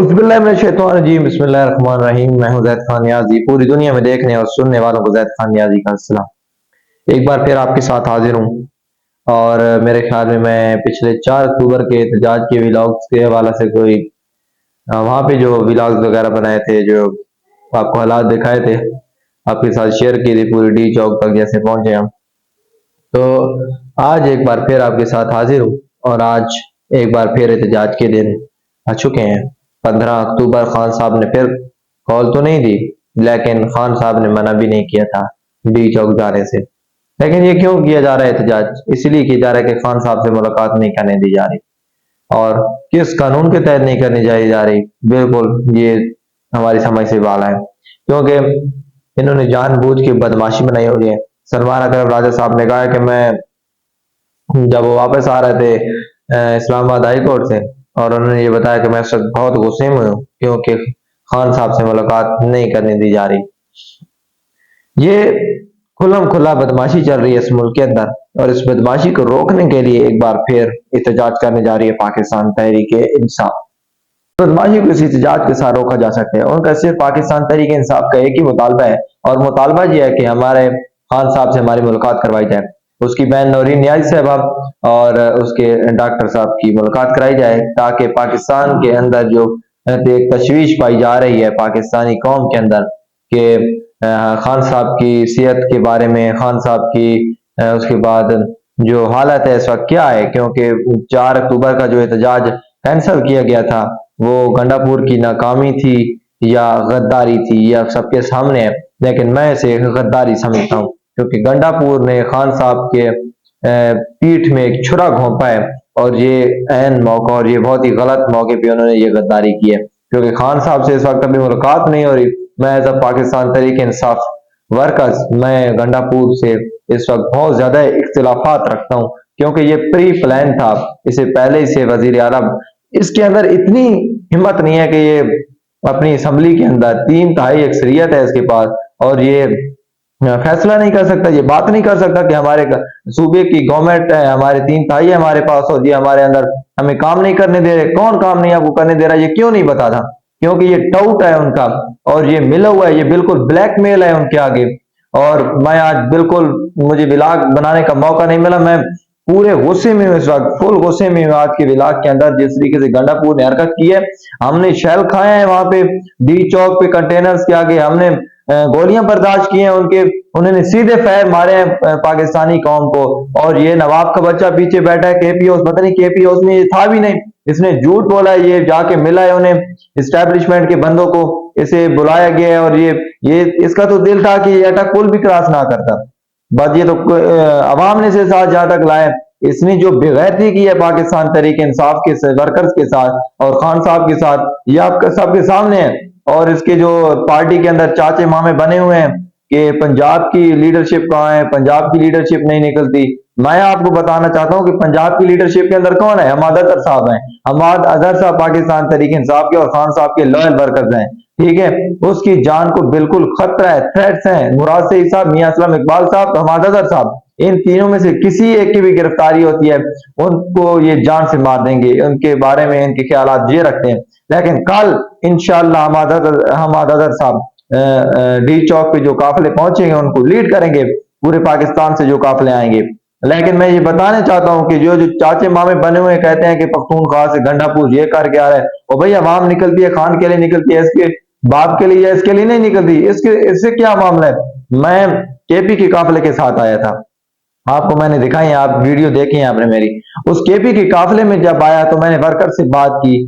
औज़ुबिल्लाहिमिनश्शैतानिर्रजीम बिस्मिल्लाहिर्रहमानिर्रहीम। मैं हूं ज़ैद खान नियाज़ी। पूरी दुनिया में देखने और सुनने वालों को ज़ैद खान नियाज़ी का सलाम। एक बार फिर आपके साथ हाजिर हूं और मेरे ख्याल में मैं पिछले 4 अक्टूबर के एहतजाज के व्लॉग्स के हवाले से कोई वहाँ पे जो व्लॉग्स वगैरह बनाए थे, जो आपको हालात दिखाए थे, आपके साथ शेयर की थी, पूरी डी चौक तक जैसे पहुंचे हम। तो आज एक बार फिर आपके साथ हाजिर हूँ और आज एक बार फिर एहतजाज के दिन आ चुके हैं। 15 अक्टूबर खान साहब ने फिर कॉल तो नहीं दी, लेकिन खान साहब ने मना भी नहीं किया था डी चौक जाने से। लेकिन ये क्यों किया जा रहा है एहतजाज? इसलिए किया जा रहा है कि खान साहब से मुलाकात नहीं करने दी जा रही। और किस कानून के तहत नहीं करनी जा रही, बिल्कुल ये हमारी समझ से बाला है, क्योंकि इन्होंने जानबूझ के बदमाशी बनाई हुई है। सलमान अकरम राजा साहब ने कहा कि मैं जब वो वापस आ रहे थे इस्लामाबाद हाई कोर्ट से, और उन्होंने ये बताया कि मैं इस वक्त बहुत गुस्से में हूँ क्योंकि खान साहब से मुलाकात नहीं करने दी जा रही। ये खुल्लम खुल्ला बदमाशी चल रही है इस मुल्क के अंदर, और इस बदमाशी को रोकने के लिए एक बार फिर एहतजाज करने जा रही है पाकिस्तान तहरीक इंसाफ। बदमाशी को इस एहतजाज के साथ रोका जा सकता है। उनका सिर्फ पाकिस्तान तहरीक इंसाफ का एक ही मुतालबा है, और मुतालबा यह है कि हमारे खान साहब से हमारी मुलाकात करवाई जाए, उसकी बहन नौरीन नियाज़ी साहबा और उसके डॉक्टर साहब की मुलाकात कराई जाए, ताकि पाकिस्तान के अंदर जो एक तशवीश पाई जा रही है पाकिस्तानी कौम के अंदर कि खान साहब की सेहत के बारे में, खान साहब की उसके बाद जो हालत है इस वक्त क्या है, क्योंकि 4 अक्टूबर का जो एहतजाज कैंसिल किया गया था वो गंडापुर की नाकामी थी या गद्दारी थी, या सबके सामने है। लेकिन मैं इसे गद्दारी समझता हूँ, क्योंकि गंडापुर ने खान साहब के पीठ में एक छुरा घोंपा है, और ये ऐन मौका और ये बहुत ही गलत मौके पे उन्होंने ये गद्दारी की है, क्योंकि खान साहब से इस वक्त अभी मुलाकात नहीं हो रही। मैं as a Pakistan Tehreek Insaf workers, मैं गंडापुर से इस वक्त बहुत ज्यादा इख्तिलाफात रखता हूँ, क्योंकि ये प्री प्लान था। इसे पहले से वजीर आलम, इसके अंदर इतनी हिम्मत नहीं है कि ये अपनी असम्बली के अंदर 3/3 अक्सरियत है इसके पास, और ये फैसला नहीं कर सकता, ये बात नहीं कर सकता कि हमारे सूबे की गवर्नमेंट है, हमारे 3/3 है हमारे पास, और ये हमारे अंदर हमें काम नहीं करने दे रहे। कौन काम नहीं आपको करने दे रहा है? ये क्यों नहीं बता था? क्योंकि ये टाउट है उनका, और ये मिला हुआ है, ये बिल्कुल ब्लैकमेल है उनके आगे। और मैं आज बिल्कुल, मुझे व्लॉग बनाने का मौका नहीं मिला, मैं पूरे गुस्से में हूं इस वक्त, फुल गुस्से में हूं आज के व्लॉग के अंदर। जिस तरीके से गंडापुर ने हरकत की है, हमने शेल खाए हैं वहां पे डी चौक पे कंटेनर्स के आगे, हमने गोलियां बर्दाश्त की हैं उनके, उन्होंने सीधे फायर मारे हैं पाकिस्तानी कौम को। और ये नवाब का बच्चा पीछे बैठा है केपी हाउस, पता नहीं केपी हाउस में ये था भी नहीं, इसने झूठ बोला है, ये जाके मिला है उन्हें इस्टेब्लिशमेंट के बंदों को, इसे बुलाया गया है, और ये इसका तो दिल था कि ये अटक पुल भी क्रॉस ना करता। बस ये तो अवाम ने से साथ जहां तक लाए, इसने जो बेगैरती की है पाकिस्तान तहरीक इंसाफ के वर्कर्स के साथ और खान साहब के साथ, ये आपके सबके सामने है। और इसके जो पार्टी के अंदर चाचे मामे बने हुए हैं कि पंजाब की लीडरशिप कहाँ है, पंजाब की लीडरशिप नहीं निकलती। मैं आपको बताना चाहता हूं कि पंजाब की लीडरशिप के अंदर कौन है? हमाद अजहर साहब हैं। हमाद अजहर साहब पाकिस्तान तहरीक इंसाफ के और खान साहब के लॉयल वर्कर्स हैं, ठीक है। उसकी जान को बिल्कुल खतरा है, थ्रेट्स हैं। मुराद सईद साहब, मियां असलम इकबाल साहब, हमाद अजहर साहब, इन तीनों में से किसी एक की भी गिरफ्तारी होती है उनको ये जान से मार देंगे। उनके बारे में इनके ख्यालात ये रखते हैं। लेकिन कल इंशाअल्लाह हमाद अजहर साहब डी चौक पे जो काफिले पहुंचेंगे उनको लीड करेंगे, पूरे पाकिस्तान से जो काफिले आएंगे। लेकिन मैं ये बताना चाहता हूं कि जो जो चाचे मामे बने हुए कहते हैं कि पख्तूनख्वा से गंडापुर ये करके आ रहा है, और भाई अवाम निकलती है, खान के लिए निकलती है, इसके बाप के लिए या इसके लिए नहीं निकलती। इससे क्या मामला है? मैं केपी के काफिले के साथ आया था, आपको मैंने दिखाई है, आप वीडियो देखी है आपने मेरी। उस केपी के काफिले में जब आया तो मैंने वर्कर से बात की।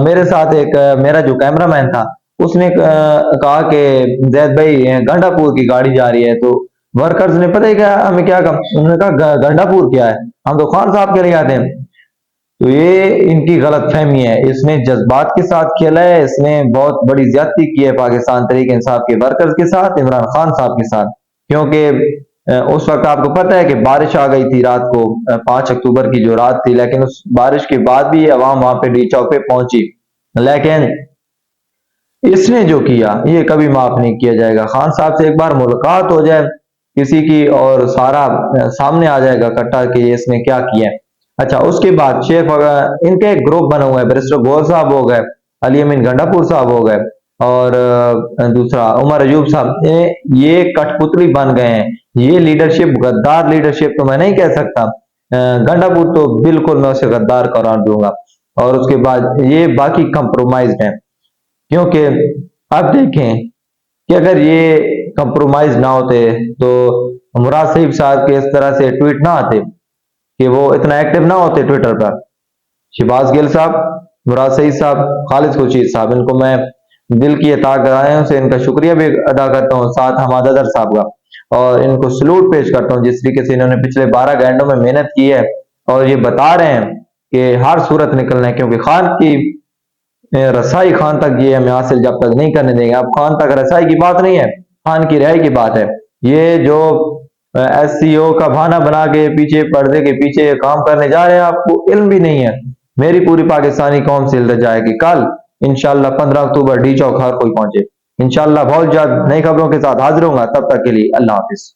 मेरे साथ एक मेरा जो कैमरामैन था, उसने कहा कि जैद भाई गंडापुर की गाड़ी जा रही है। तो वर्कर्स ने पता ही क्या हमें क्या कहा, उन्होंने कहा गंडापुर क्या है, हम तो खान साहब के लिए आते हैं। तो ये इनकी गलत फहमी है, इसने जज्बात के साथ खेला है, इसने बहुत बड़ी ज्यादती की है पाकिस्तान तहरीक इंसाफ के वर्कर्स के साथ, इमरान खान साहब के साथ। क्योंकि उस वक्त आपको पता है कि बारिश आ गई थी रात को, 5 अक्टूबर की जो रात थी, लेकिन उस बारिश के बाद भी अवाम वहां पे डी चौक पे पहुंची। लेकिन इसने जो किया ये कभी माफ नहीं किया जाएगा। खान साहब से एक बार मुलाकात हो जाए किसी की, और सारा सामने आ जाएगा कट्टा कि इसने क्या किया है। अच्छा, उसके बाद शेख इनका एक ग्रुप बना हुआ है, बैरिस्टर गौर साहब हो गए, अली अमीन गंडापुर साहब हो गए, और दूसरा उमर अयूब साहब, ये कठपुतली बन गए हैं। ये लीडरशिप गद्दार लीडरशिप तो मैं नहीं कह सकता, गंडापुर तो बिल्कुल मैं उसे गद्दार करार दूंगा। और उसके बाद ये बाकी कंप्रोमाइज्ड हैं, क्योंकि अब देखें कि अगर ये कंप्रोमाइज ना होते तो मुराद सईद साहब के इस तरह से ट्वीट ना आते, कि वो इतना एक्टिव ना होते ट्विटर पर। शहबाज गिल साहब, मुराद सईद साहब, खालिद खुर्शीद साहब, इनको मैं दिल की अता गवाहों से इनका शुक्रिया भी अदा करता हूँ, साथ हमाद अदर साहब का, और इनको सलूट पेश करता हूँ जिस तरीके से इन्होंने पिछले 12 घंटों में मेहनत की है, और ये बता रहे हैं कि हर सूरत निकलना है, क्योंकि खान की रसाई खान तक ये हमें हासिल जब तक नहीं करने देंगे। अब खान तक रसाई की बात नहीं है, खान की रिहाई की बात है। ये जो SCO का बहाना बना के पीछे पर्दे के पीछे काम करने जा रहे हैं, आपको इल्म भी नहीं है। मेरी पूरी पाकिस्तानी कौम से हिल जाएगी कल इंशाल्लाह 15 अक्टूबर डी चौक हर कोई पहुंचे। इंशाल्लाह बहुत जल्द नई खबरों के साथ हाजिर होगा, तब तक के लिए अल्लाह हाफिज।